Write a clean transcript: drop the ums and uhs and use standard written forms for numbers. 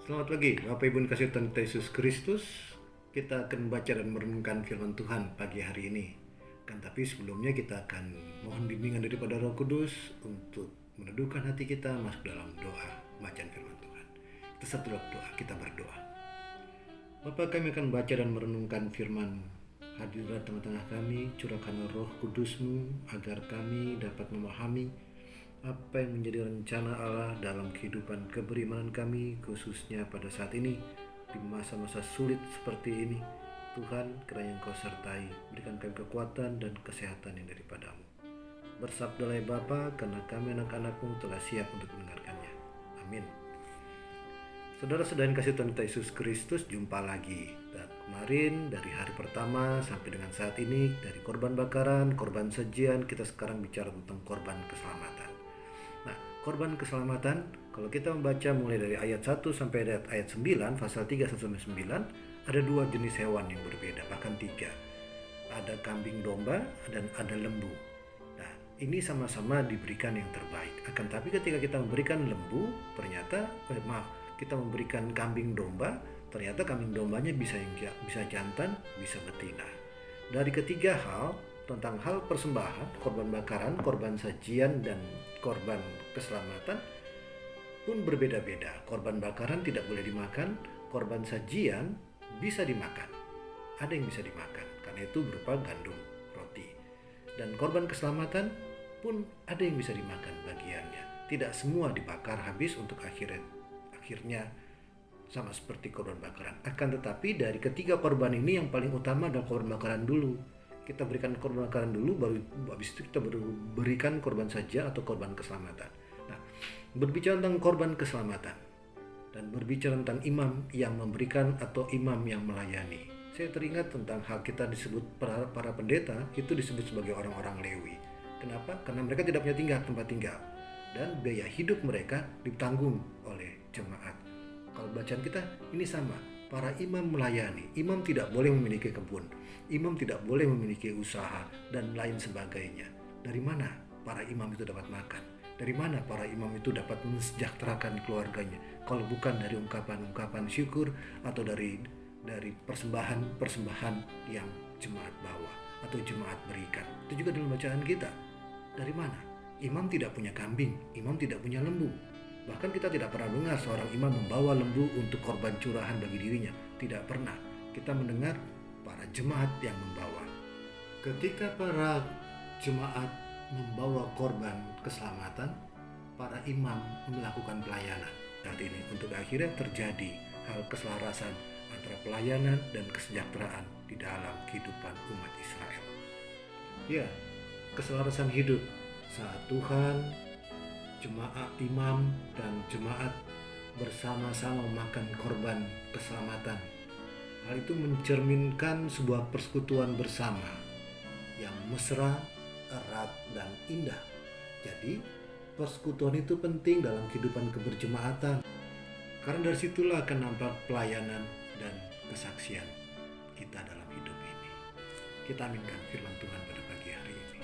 Selamat pagi, Bapak Ibu yang kasih Tuhan kita Yesus Kristus. Kita akan membaca dan merenungkan firman Tuhan pagi hari ini. Tapi sebelumnya kita akan mohon bimbingan daripada Roh Kudus untuk meneduhkan hati kita masuk dalam doa bacaan firman Tuhan. Kita satu doa, kita berdoa. Bapa, kami akan baca dan merenungkan firman. Hadirlah tengah-tengah kami, curahkanlah Roh Kudus-Mu agar kami dapat memahami apa yang menjadi rencana Allah dalam kehidupan keberimanan kami, khususnya pada saat ini di masa-masa sulit seperti ini. Tuhan, kiranya Engkau sertai, berikan kami kekuatan dan kesehatan yang daripada-Mu. Bersabdalah ya Bapa, karena kami anak-anak-Mu telah siap untuk mendengarkannya. Amin. Saudara-saudara yang kasih Tuhan kita Yesus Kristus, jumpa lagi. Dan kemarin dari hari pertama sampai dengan saat ini, dari korban bakaran, korban sajian, kita sekarang bicara tentang korban keselamatan. Nah, korban keselamatan, kalau kita membaca mulai dari ayat 1 sampai ayat 9, pasal 3 sampai 9, ada dua jenis hewan yang berbeda, bahkan tiga. Ada kambing domba dan ada lembu. Nah, ini sama-sama diberikan yang terbaik. Akan tapi ketika kita memberikan lembu, ternyata kita memberikan kambing domba, ternyata kambing dombanya bisa jantan, bisa betina. Dari ketiga hal, tentang hal persembahan, korban bakaran, korban sajian, dan korban keselamatan pun berbeda-beda. Korban bakaran tidak boleh dimakan, korban sajian bisa dimakan. Ada yang bisa dimakan, karena itu berupa gandum, roti. Dan korban keselamatan pun ada yang bisa dimakan bagiannya. Tidak semua dibakar habis untuk akhirnya sama seperti korban bakaran. Akan tetapi dari ketiga korban ini yang paling utama adalah korban bakaran dulu. Kita berikan korban bakaran dulu, baru habis itu kita berikan korban sajian atau korban keselamatan. Nah, berbicara tentang korban keselamatan dan berbicara tentang imam yang memberikan atau imam yang melayani, saya teringat tentang hal kita disebut para pendeta itu disebut sebagai orang-orang Lewi. Kenapa? Karena mereka tidak punya tempat tinggal dan biaya hidup mereka ditanggung oleh jemaat. Kalau bacaan kita ini sama. Para imam melayani. Imam tidak boleh memiliki kebun. Imam tidak boleh memiliki usaha dan lain sebagainya. Dari mana para imam itu dapat makan? Dari mana para imam itu dapat mensejahterakan keluarganya? Kalau bukan dari ungkapan-ungkapan syukur atau dari persembahan yang jemaat bawa atau jemaat berikan. Itu juga dalam bacaan kita. Dari mana? Imam tidak punya kambing, imam tidak punya lembu. Bahkan kita tidak pernah dengar seorang imam membawa lembu untuk korban curahan bagi dirinya. Tidak pernah. Kita mendengar para jemaat yang membawa. Ketika para jemaat membawa korban keselamatan, para imam melakukan pelayanan. Saat ini untuk akhirnya terjadi hal keselarasan antara pelayanan dan kesejahteraan di dalam kehidupan umat Israel. Ya, keselarasan hidup saat Tuhan, jemaat, imam, dan jemaat bersama-sama memakan korban keselamatan. Hal itu mencerminkan sebuah persekutuan bersama yang mesra, erat, dan indah. Jadi, persekutuan itu penting dalam kehidupan keberjemaatan. Karena dari situlah akan nampak pelayanan dan kesaksian kita dalam hidup ini. Kita aminkan firman Tuhan pada pagi hari ini.